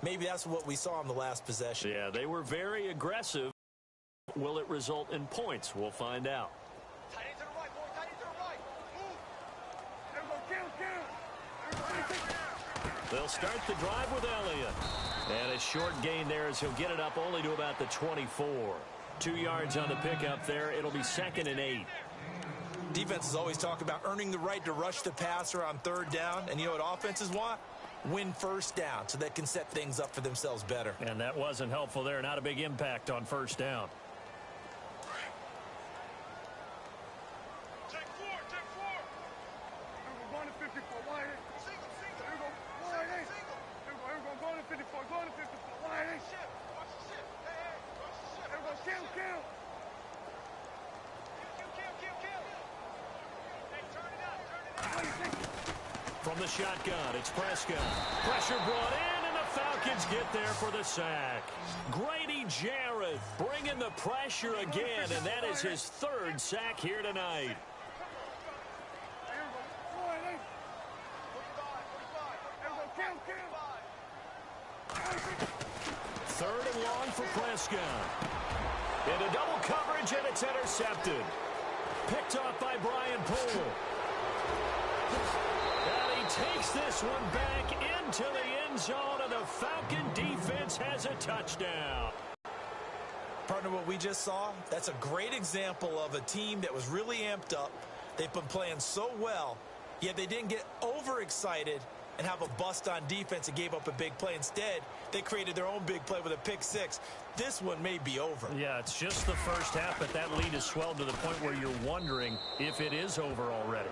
Maybe that's what we saw in the last possession. Yeah, they were very aggressive. Will it result in points? We'll find out. Tight end to the right, boy. Tight end to the right. Move. They'll start the drive with Elliott. And a short gain there as he'll get it up only to about the 24. 2 yards on the pickup there. It'll be 2nd and 8. Defenses always talk about earning the right to rush the passer on 3rd down. And you know what offenses want? Win 1st down so they can set things up for themselves better. And that wasn't helpful there. Not a big impact on 1st down. Check 4. Here we go, going to 54. Wide eight. Single. Here we go. Wide eight. Here we go. Going to 54. Going to 54. Wide eight. Ship. Watch the ship. Hey. Watch the ship. Here we go. Kill. Kill. Hey, turn it up. From the shotgun, it's Prescott. Pressure brought in, and the Falcons get there for the sack. Grady Jarrett bringing the pressure again, and that is his 3rd sack here tonight. 3rd and long for Prescott. Into double coverage, and it's intercepted. Picked off by Brian Poole. And he takes this one back into the end zone, and the Falcon defense has a touchdown. Partner, what we just saw, that's a great example of a team that was really amped up. They've been playing so well, yet they didn't get overexcited and have a bust on defense and gave up a big play. Instead, they created their own big play with a pick 6. This one may be over. Yeah, it's just the first half, but that lead has swelled to the point where you're wondering if it is over already.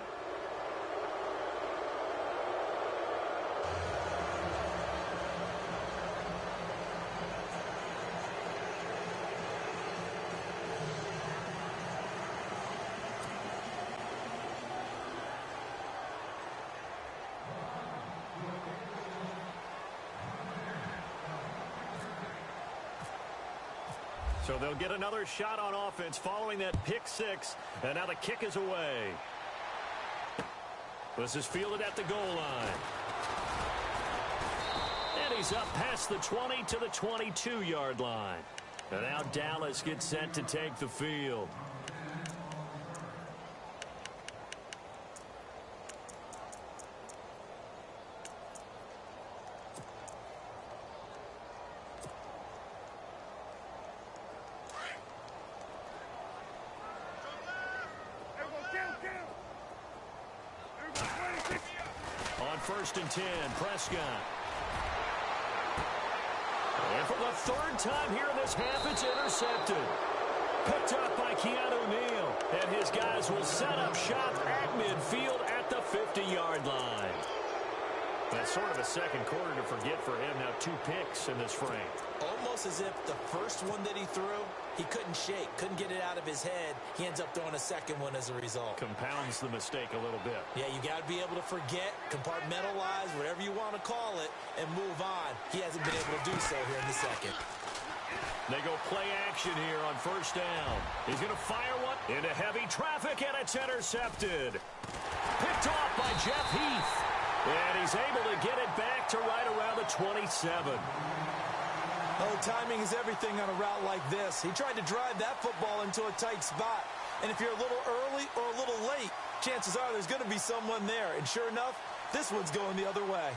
So they'll get another shot on offense following that pick 6. And now the kick is away. This is fielded at the goal line. And he's up past the 20 to the 22-yard line. And now Dallas gets set to take the field. On 1st and 10, Prescott. And for the 3rd time here in this half, it's intercepted. Picked up by Keanu Neal. And his guys will set up shop at midfield at the 50-yard line. That's sort of a second quarter to forget for him. Now 2 picks in this frame. Almost as if the first one that he threw, he couldn't shake, couldn't get it out of his head. He ends up throwing a second one as a result. Compounds the mistake a little bit. Yeah, you got to be able to forget, compartmentalize, whatever you want to call it, and move on. He hasn't been able to do so here in the second. They go play action here on 1st down. He's going to fire one into heavy traffic, and it's intercepted. Picked off by Jeff Heath. And he's able to get it back to right around the 27. Oh, timing is everything on a route like this. He tried to drive that football into a tight spot. And if you're a little early or a little late, chances are there's going to be someone there. And sure enough, this one's going the other way.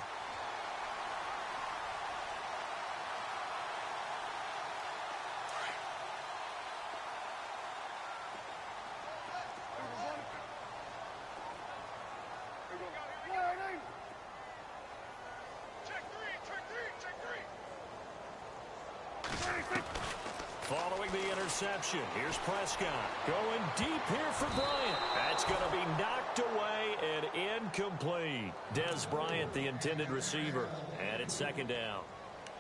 Following the interception, here's Prescott. Going deep here for Bryant. That's going to be knocked away and incomplete. Des Bryant, the intended receiver. And it's 2nd down.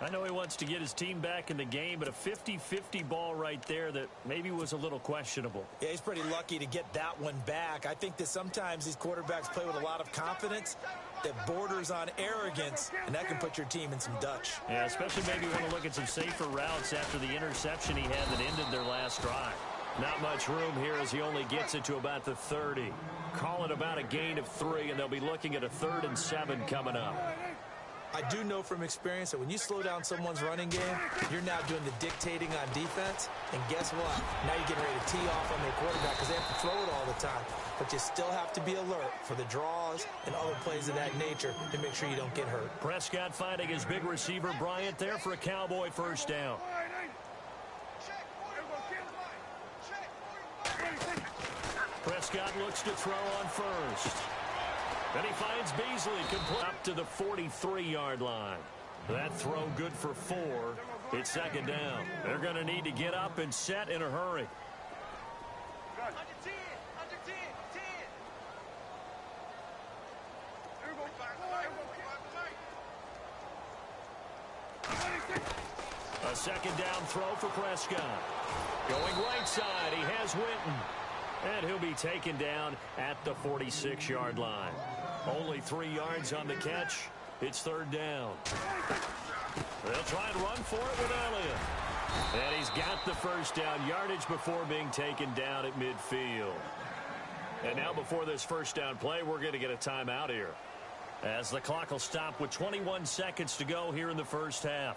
I know he wants to get his team back in the game, but a 50-50 ball right there that maybe was a little questionable. Yeah, he's pretty lucky to get that one back. I think that sometimes these quarterbacks play with a lot of confidence that borders on arrogance, and that can put your team in some Dutch. Yeah, especially maybe want to look at some safer routes after the interception he had that ended their last drive. Not much room here as he only gets it to about the 30. Call it about a gain of 3, and they'll be looking at a 3rd and 7 coming up. I do know from experience that when you slow down someone's running game, you're now doing the dictating on defense. And guess what? Now you're getting ready to tee off on their quarterback because they have to throw it all the time. But you still have to be alert for the draws and other plays of that nature to make sure you don't get hurt. Prescott finding his big receiver, Bryant, there for a Cowboy first down. Prescott looks to throw on first. Then he finds Beasley complete up to the 43-yard line. That throw good for 4. It's second down. They're going to need to get up and set in a hurry. Under 10, under 10, 10. A second down throw for Prescott. Going right side, he has Witten. And he'll be taken down at the 46-yard line. Only 3 yards on the catch. It's third down. They'll try and run for it with Elliott. And he's got the first down yardage before being taken down at midfield. And now before this first down play, we're going to get a timeout here, as the clock will stop with 21 seconds to go here in the first half.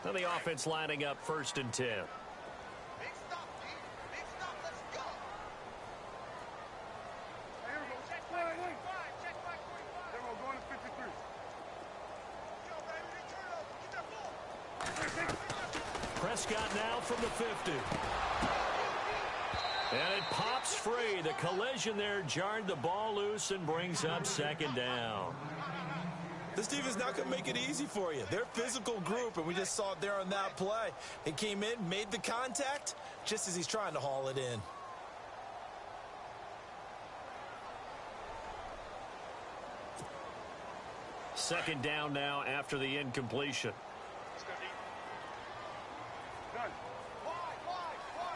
And the offense lining up first and 10. Big stop, D. Big stop. Let's go. Here we go. Check back 45. Check back 45. There we go. Going to 53. Yo, baby, they turn over. Get that ball. Prescott now from the 50. And it pops free. The collision there jarred the ball loose and brings up second down. This defense not going to make it easy for you. They're a physical group, and we just saw it there on that play. They came in, made the contact, just as he's trying to haul it in. Second down now after the incompletion. Let's go, D. Done. Wide.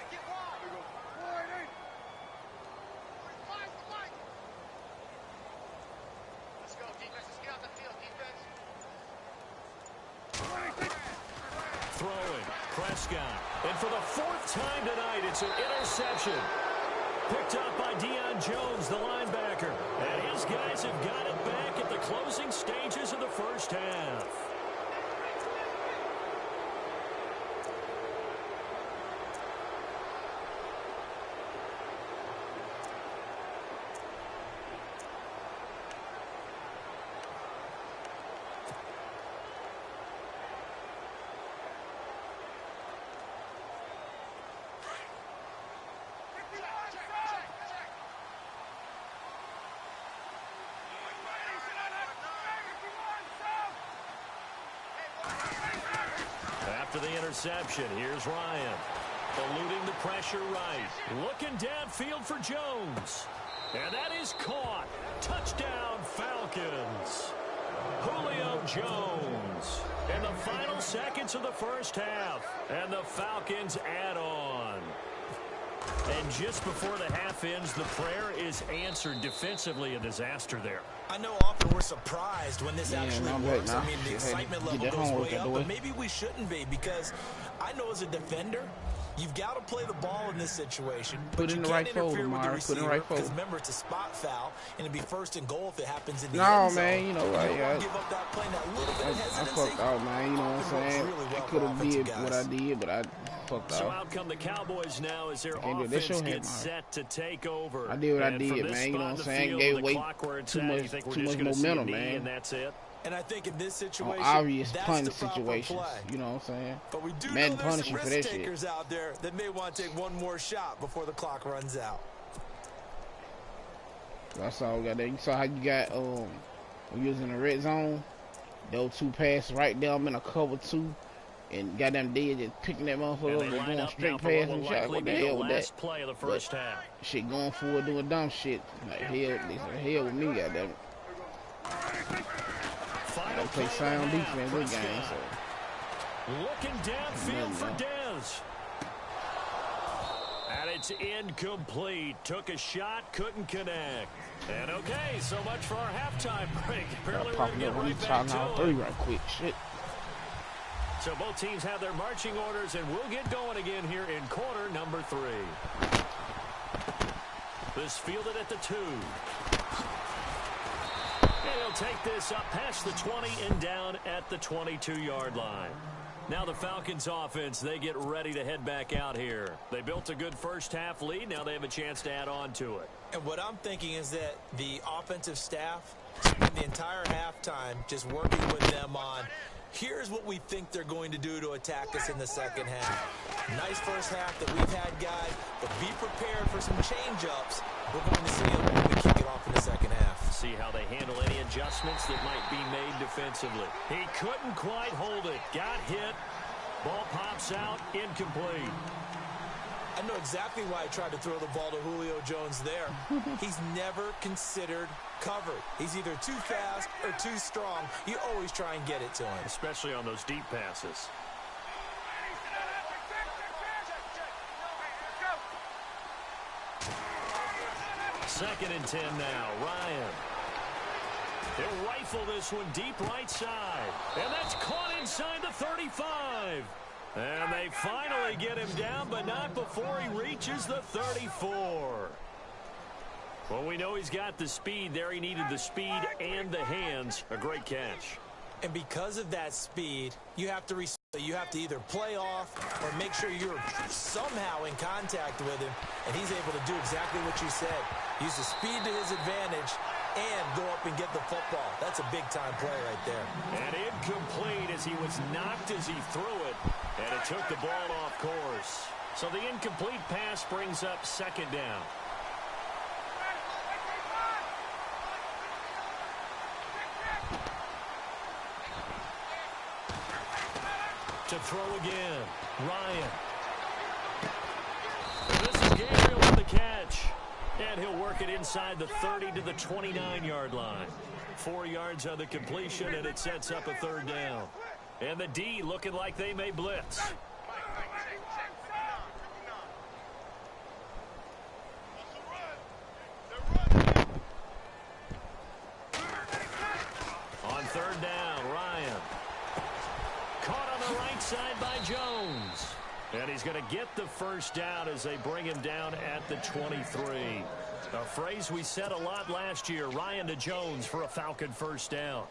Get wide. There we go. Wide, 45, wide. Let's go, defense. Let's get out the field, defense. Throwing, Prescott. And for the 4th time tonight, it's an interception. Picked up by Deion Jones, the linebacker. And his guys have got it back at the closing stages of the first half. After the interception, here's Ryan. Eluding the pressure right. Looking downfield for Jones. And that is caught. Touchdown, Falcons. Julio Jones. In the final seconds of the first half. And the Falcons add on. And just before the half ends, the prayer is answered. Defensively, a disaster there. I know often we're surprised when this actually works. I mean, the excitement level goes way up, but maybe we shouldn't be, because I know as a defender, you've got to play the ball in this situation. Put it in the right fold, Amari. Put it in the right fold. Because remember, it's a spot foul, and it'd be first and goal if it happens in the No, end zone. man, you know what? You give up that play, that little bit of hesitancy. I fucked out, man. You know what I'm saying? I could have did what I did, but I fucked out. So out come the Cowboys now as their offense gets set to take over. I did what I did, man. You know what I'm saying? Gave away too much momentum, man. And that's it. And I think in this situation, obvious that's punch the proper situations. play. You know what I'm saying? But we do Man know there's some for that risk shit. takers out there that may want to take one more shot before the clock runs out. That's all we got there. You saw how you got when you was in the red zone, those 2 passes right there. I'm in a cover 2, and goddamn dead just picking that motherfucker up and going straight past and shot. What the hell with that? Play of the first half. Shit going forward doing dumb shit. Like hell with me, goddamn it. I play sound defense this game, so. Looking downfield for Dez. And it's incomplete. Took a shot, couldn't connect. And okay, so much for our halftime break. Apparently we're going to get right back to it. Right quick. Shit. So both teams have their marching orders, and we'll get going again here in quarter number 3. This fielded at the 2. And he'll take this up past the 20 and down at the 22-yard line. Now the Falcons offense, they get ready to head back out here. They built a good first half lead. Now they have a chance to add on to it. And what I'm thinking is that the offensive staff spent the entire halftime just working with them on, here's what we think they're going to do to attack us in the second half. Nice first half that we've had, guys, but be prepared for some change-ups. We're going to see them when we kick it off in the second half. See how they handle any adjustments that might be made defensively. He couldn't quite hold it. Got hit. Ball pops out. Incomplete. I know exactly why I tried to throw the ball to Julio Jones there. He's never considered covered. He's either too fast or too strong. You always try and get it to him. Especially on those deep passes. Second and 10 now. Ryan. He'll rifle this one deep right side. And that's caught inside the 35. And they finally get him down, but not before he reaches the 34. Well, we know he's got the speed there. He needed the speed and the hands. A great catch. And because of that speed, you have to either play off or make sure you're somehow in contact with him, and he's able to do exactly what you said. Use the speed to his advantage and go up and get the football. That's a big-time play right there. And incomplete as he was knocked as he threw it, and it took the ball off course. So the incomplete pass brings up second down. To throw again, Ryan. This is Gabriel with the catch. And he'll work it inside the 30 to the 29-yard line. 4 yards on the completion, and it sets up a third down. And the D looking like they may blitz. On third down, Ryan. Caught on the right side by Jones. And he's going to get the first down as they bring him down at the 23. A phrase we said a lot last year, Ryan to Jones for a Falcon first down.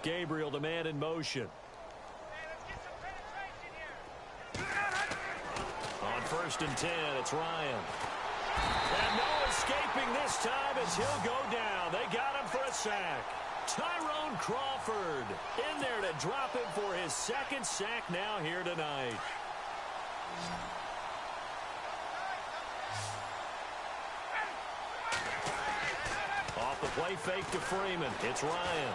Gabriel to man in motion. On first and 10, it's Ryan. And no escaping this time as he'll go down. They got him for a sack. Tyrone Crawford in there to drop him for his second sack now here tonight. Off the play fake to Freeman. It's Ryan.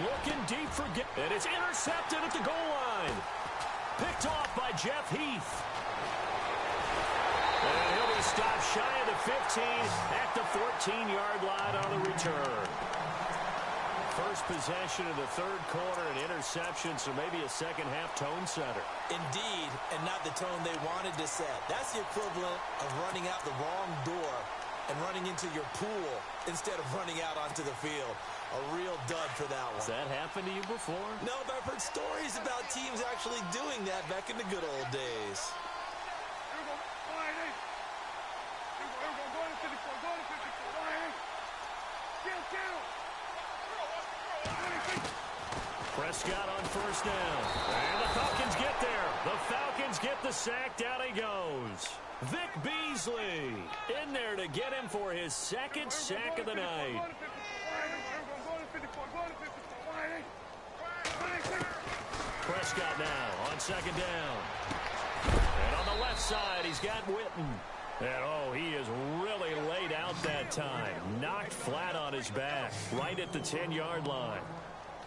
Looking deep for and it's intercepted at the goal line. Picked off by Jeff Heath. And he'll be stopped shy of the 15 at the 14-yard line on the return. First possession of the third quarter, an interception, so maybe a second-half tone setter. Indeed, and not the tone they wanted to set. That's the equivalent of running out the wrong door and running into your pool instead of running out onto the field. A real dud for that one. Has that happened to you before? No, but I've heard stories about teams actually doing that back in the good old days. Prescott on first down. And the Falcons get there. The Falcons get the sack. Down he goes. Vic Beasley in there to get him for his second sack of the night. Prescott now on second down. And on the left side, he's got Witten. And, oh, he is really laid out that time. Knocked flat on his back right at the 10-yard line.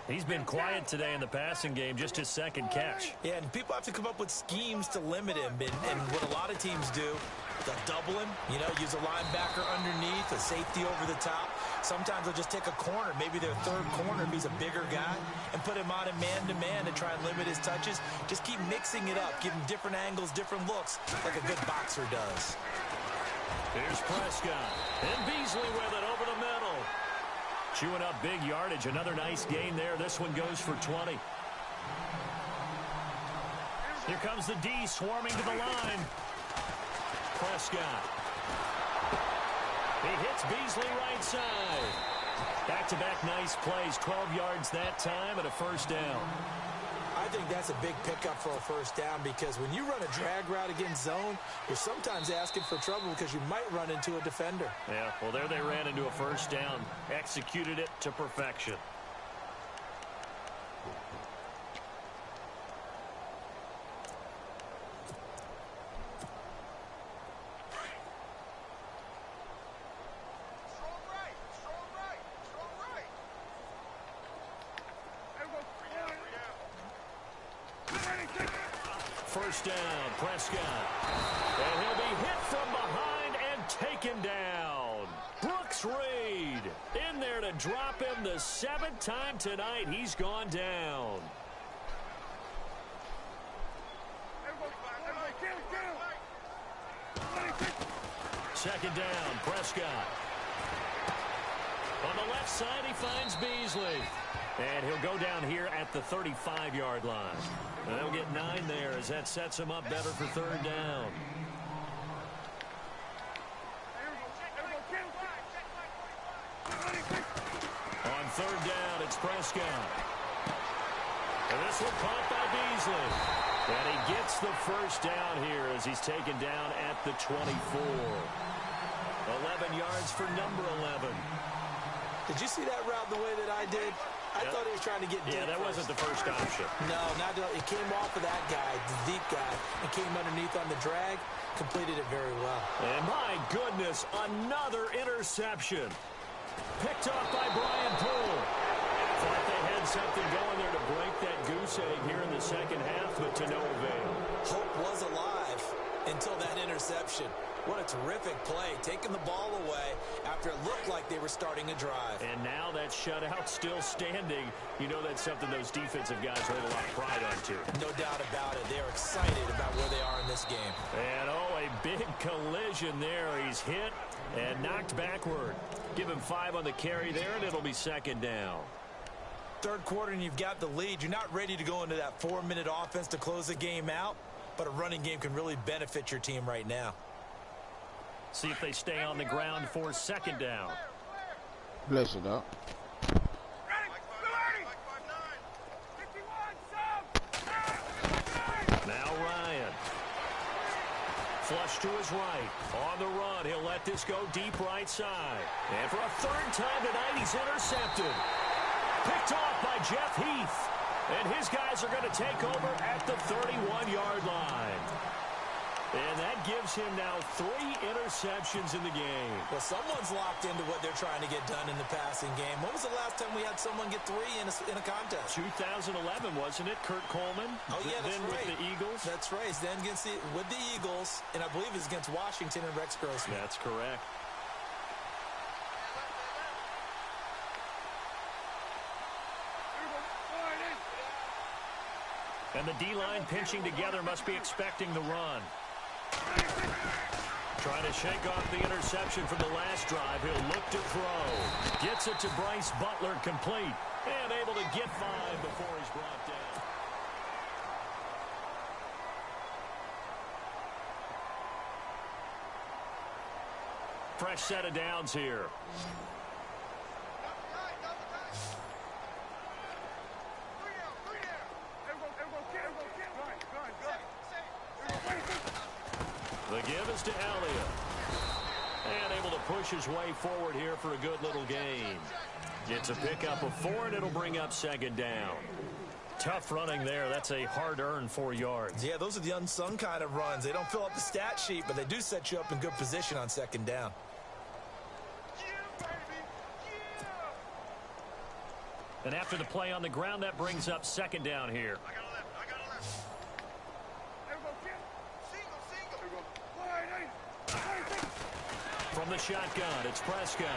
He's been quiet today in the passing game, just his second catch. Yeah, and people have to come up with schemes to limit him. And what a lot of teams do They'll double him, you know, use a linebacker underneath, a safety over the top. Sometimes they'll just take a corner, maybe their third corner if he's a bigger guy, and put him on a man-to-man to try and limit his touches. Just keep mixing it up, give him different angles, different looks, like a good boxer does. Here's Prescott, and Beasley with it over the middle. Chewing up big yardage, another nice gain there. This one goes for 20. Here comes the D swarming to the line. Prescott. He hits Beasley right side. Back-to-back nice plays, 12 yards that time and a first down. I think that's a big pickup for a first down because when you run a drag route against zone, you're sometimes asking for trouble because you might run into a defender. Yeah, well, there they ran into a first down. Executed it to perfection. First down, Prescott. And he'll be hit from behind and taken down. Brooks Reed in there to drop him the 7th time tonight. He's gone down. Second down, Prescott. On the left side, he finds Beasley. And he'll go down here at the 35-yard line. And they'll get 9 there as that sets him up better for third down. On third down, it's Prescott. And this one caught by Beasley. And he gets the first down here as he's taken down at the 24. 11 yards for number 11. Did you see that route the way that I did? I thought he was trying to get deep. Yeah, that wasn't the first option. No, not at all. It came off of that guy, the deep guy, and came underneath on the drag. Completed it very well. And my goodness, another interception. Picked off by Brian Poole. Thought they had something going there to break that goose egg here in the second half, but to no avail. Hope was alive until that interception. What a terrific play, taking the ball away after it looked like they were starting a drive. And now that shutout still standing. You know that's something those defensive guys hold a lot of pride on, too. No doubt about it. They're excited about where they are in this game. And, oh, a big collision there. He's hit and knocked backward. Give him 5 on the carry there, and it'll be second down. Third quarter, and you've got the lead. You're not ready to go into that 4-minute offense to close the game out, but a running game can really benefit your team right now. See if they stay on the ground for second down. Bless it up. Now Ryan. Flush to his right. On the run, he'll let this go deep right side. And for a third time tonight, he's intercepted. Picked off by Jeff Heath. And his guys are going to take over at the 31-yard line. And that gives him now 3 interceptions in the game. Well, someone's locked into what they're trying to get done in the passing game. When was the last time we had someone get 3 in a contest? 2011, wasn't it? Kurt Coleman. Oh, yeah, that's then right. With the Eagles. That's right. Then with the Eagles, and I believe it's against Washington and Rex Grossman. That's correct. And the D-line pinching together must be expecting the run. Trying to shake off the interception from the last drive. He'll look to throw. Gets it to Bryce Butler, complete. And able to get 5 before he's brought down. Fresh set of downs here. The give is to Elliott. And able to push his way forward here for a good little gain. Gets a pickup of 4, and it'll bring up second down. Tough running there. That's a hard-earned 4 yards. Yeah, those are the unsung kind of runs. They don't fill up the stat sheet, but they do set you up in good position on second down. And after the play on the ground, that brings up second down here. the shotgun, it's Prescott.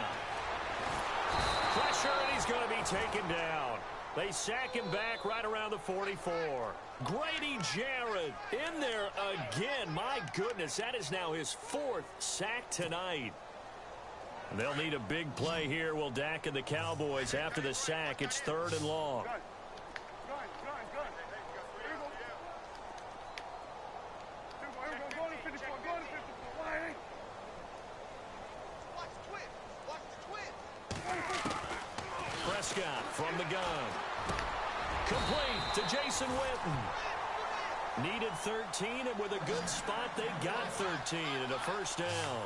Pressure, and he's going to be taken down. They sack him back right around the 44. Grady Jarrett in there again. My goodness, that is now his 4th sack tonight. And they'll need a big play here. Will Dak and the Cowboys after the sack. It's 3rd and long. Prescott from the gun. Complete to Jason Witten. Needed 13, and with a good spot, they got 13 and a first down.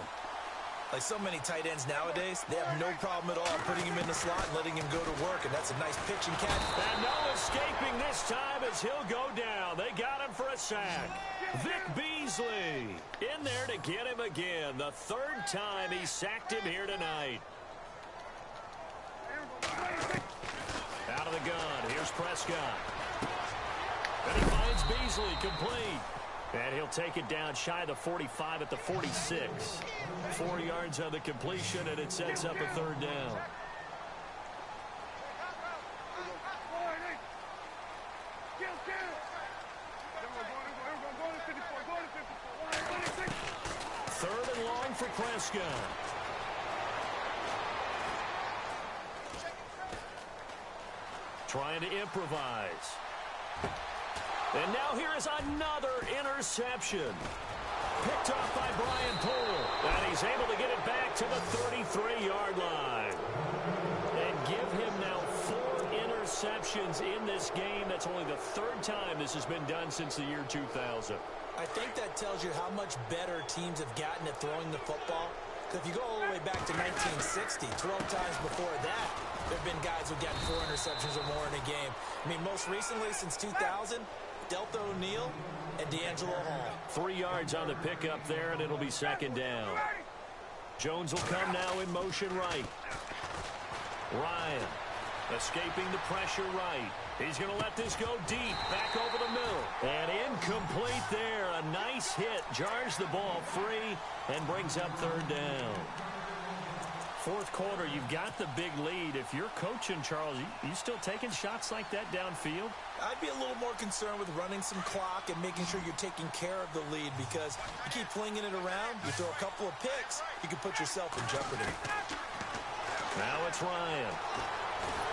Like so many tight ends nowadays, they have no problem at all putting him in the slot and letting him go to work, and that's a nice pitch and catch. And no escaping this time as he'll go down. They got him for a sack. Vic Beasley in there to get him again. The 3rd time he sacked him here tonight. Out of the gun, here's Prescott. And he finds Beasley complete. And he'll take it down shy of the 45 at the 46. 4 yards on the completion, and it sets up a 3rd down. Third and long for Prescott. Trying to improvise. And now here is another interception. Picked off by Brian Poole. And he's able to get it back to the 33-yard line. And give him now 4 interceptions in this game. That's only the 3rd time this has been done since the year 2000. I think that tells you how much better teams have gotten at throwing the football. Because if you go all the way back to 1960, 12 times before that, there have been guys who've gotten 4 interceptions or more in a game. I mean, most recently, since 2000, Delta O'Neal and D'Angelo Hall. 3 yards on the pickup there, and it'll be 2nd down. Jones will come now in motion right. Ryan escaping the pressure right. He's going to let this go deep, back over the middle. And incomplete there. A nice hit, jars the ball free, and brings up 3rd down. 4th quarter, you've got the big lead. If you're coaching, Charles, you still taking shots like that downfield? I'd be a little more concerned with running some clock and making sure you're taking care of the lead, because you keep flinging it around, you throw a couple of picks, you can put yourself in jeopardy. Now it's Ryan.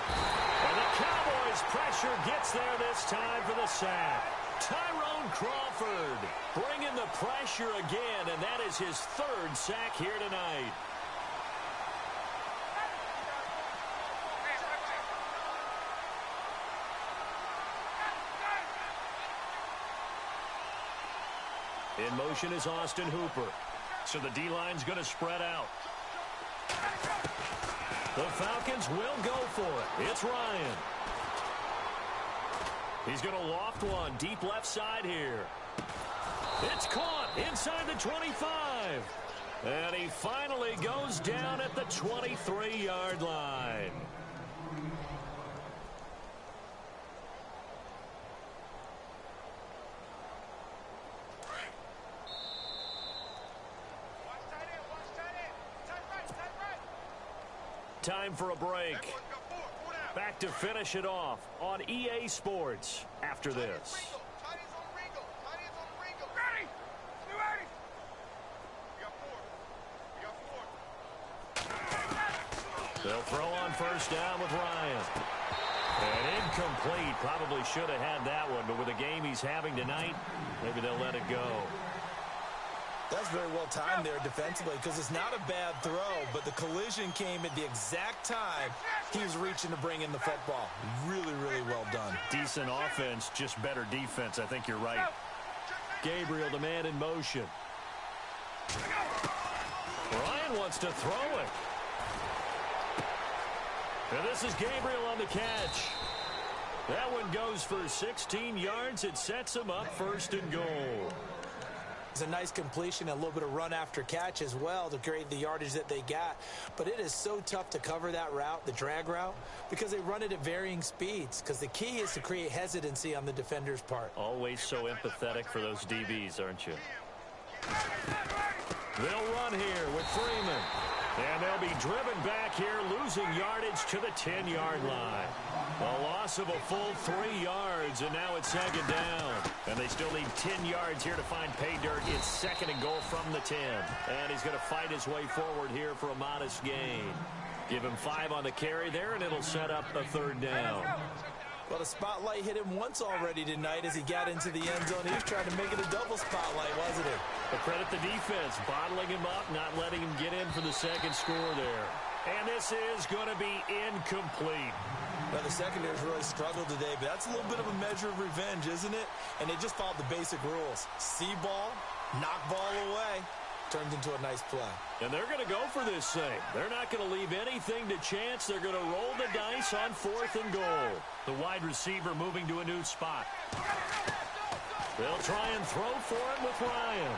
And the Cowboys' pressure gets there this time for the sack. Tyrone Crawford bringing the pressure again, and that is his 3rd sack here tonight. In motion is Austin Hooper. So the D-line's going to spread out. The Falcons will go for it. It's Ryan. He's going to loft one deep left side here. It's caught inside the 25. And he finally goes down at the 23-yard line. Time for a break. Back to finish it off on EA Sports after this. They'll throw on 1st down with Ryan. And incomplete. Probably should have had that one, but with the game he's having tonight, maybe they'll let it go. That's very well timed there defensively, because it's not a bad throw, but the collision came at the exact time he was reaching to bring in the football. Really, really well done. Decent offense, just better defense. I think you're right. Gabriel, the man in motion. Ryan wants to throw it. And this is Gabriel on the catch. That one goes for 16 yards. It sets him up 1st and goal. It's a nice completion, a little bit of run after catch as well to create the yardage that they got. But it is so tough to cover that route, the drag route, because they run it at varying speeds. Because the key is to create hesitancy on the defender's part. Always so empathetic for those DBs, aren't you? They'll run here with Freeman. And they'll be driven back here, losing yardage to the 10-yard line. A loss of a full 3 yards, and now it's second down. And they still need 10 yards here to find pay dirt. It's second and goal from the 10. And he's going to fight his way forward here for a modest gain. Give him 5 on the carry there, and it'll set up a third down. Well, the spotlight hit him once already tonight as he got into the end zone. He was trying to make it a double spotlight, wasn't he? But credit the defense, bottling him up, not letting him get in for the second score there. And this is going to be incomplete. Well, the secondary's really struggled today, but that's a little bit of a measure of revenge, isn't it? And they just followed the basic rules. See ball, knock ball away. Turns into a nice play. And they're going to go for this thing. They're not going to leave anything to chance. They're going to roll the dice on 4th and goal. The wide receiver moving to a new spot. They'll try and throw for him with Ryan.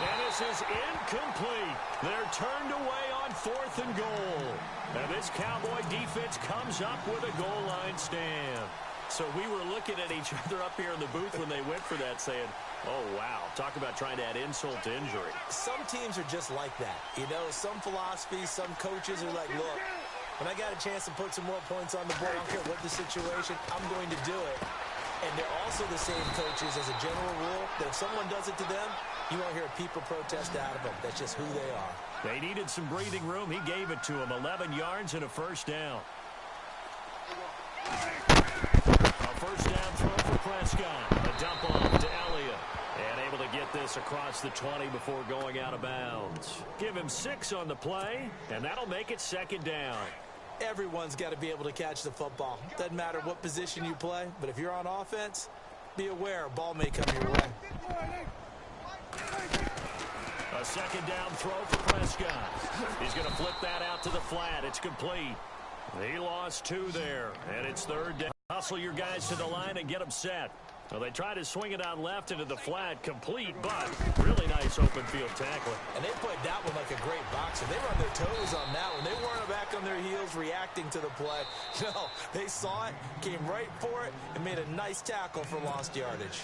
And this is incomplete. They're turned away on 4th and goal. And this Cowboy defense comes up with a goal line stand. So we were looking at each other up here in the booth when they went for that, saying, oh, wow, talk about trying to add insult to injury. Some teams are just like that. You know, some philosophies, some coaches are like, look, when I got a chance to put some more points on the board, I don't care what the situation, I'm going to do it. And they're also the same coaches as a general rule that if someone does it to them, you won't hear a people protest out of them. That's just who they are. They needed some breathing room. He gave it to them. 11 yards and a first down. A first down throw for Prescott. A dump off to Elliott. And able to get this across the 20 before going out of bounds. Give him 6 on the play, and that'll make it second down. Everyone's got to be able to catch the football. Doesn't matter what position you play, but if you're on offense, be aware a ball may come your way. A second down throw for Prescott. He's going to flip that out to the flat. It's complete. He lost 2 there, and it's third down. Hustle your guys to the line and get them set. So they try to swing it out left into the flat, complete, but really nice open field tackling. And they played that one like a great boxer. They were on their toes on that one. They weren't back on their heels reacting to the play. No, they saw it, came right for it, and made a nice tackle for lost yardage.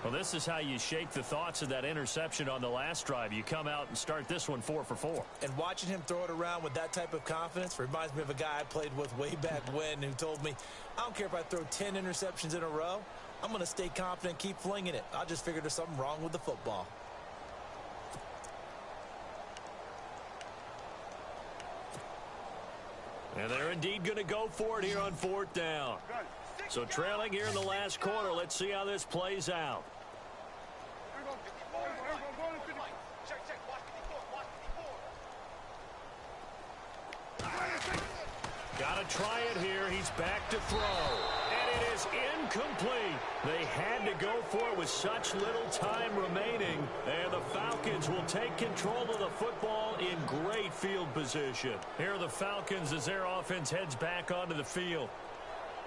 Well, this is how you shake the thoughts of that interception on the last drive. You come out and start this one 4 for 4. And watching him throw it around with that type of confidence reminds me of a guy I played with way back when who told me, I don't care if I throw 10 interceptions in a row. I'm going to stay confident, keep flinging it. I just figured there's something wrong with the football. And they're indeed going to go for it here on 4th down. So trailing here in the last quarter. Let's see how this plays out. Got to try it here. He's back to throw. And it is incomplete. They had to go for it with such little time remaining. And the Falcons will take control of the football in great field position. Here are the Falcons as their offense heads back onto the field.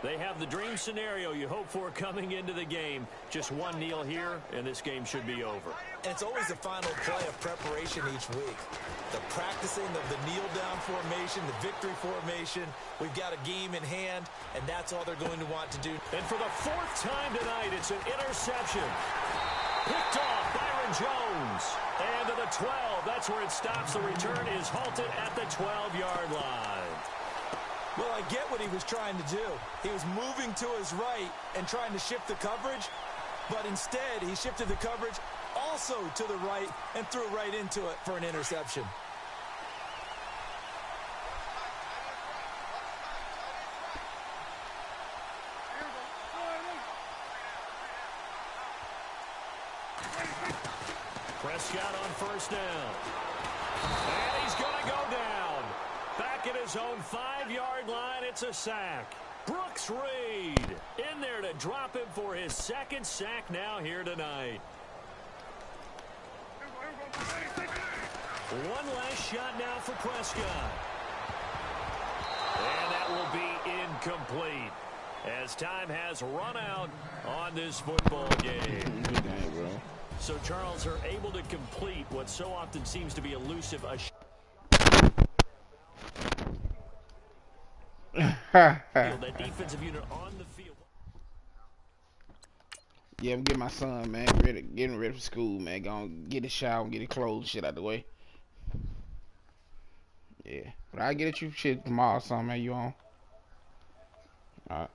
They have the dream scenario you hope for coming into the game. Just one kneel here, and this game should be over. And it's always the final play of preparation each week. The practicing of the kneel-down formation, the victory formation. We've got a game in hand, and that's all they're going to want to do. And for the 4th time tonight, it's an interception. Picked off Byron Jones. And to the 12, that's where it stops. The return is halted at the 12-yard line. Well, I get what he was trying to do. He was moving to his right and trying to shift the coverage, but instead he shifted the coverage also to the right and threw right into it for an interception. Prescott on first down. And he's going to go down. Back at his own 5-yard line, it's a sack. Brooks Reed in there to drop him for his 2nd sack now here tonight. One last shot now for Prescott. And that will be incomplete as time has run out on this football game. Good game, bro. So Charles are able to complete what so often seems to be elusive. That defensive unit on the field. Yeah, I'm getting my son, man, getting ready for school, man. Gonna get his shower and get his clothes, shit out the way. Yeah. But I'll get at you shit tomorrow or something, man. You on? Alright.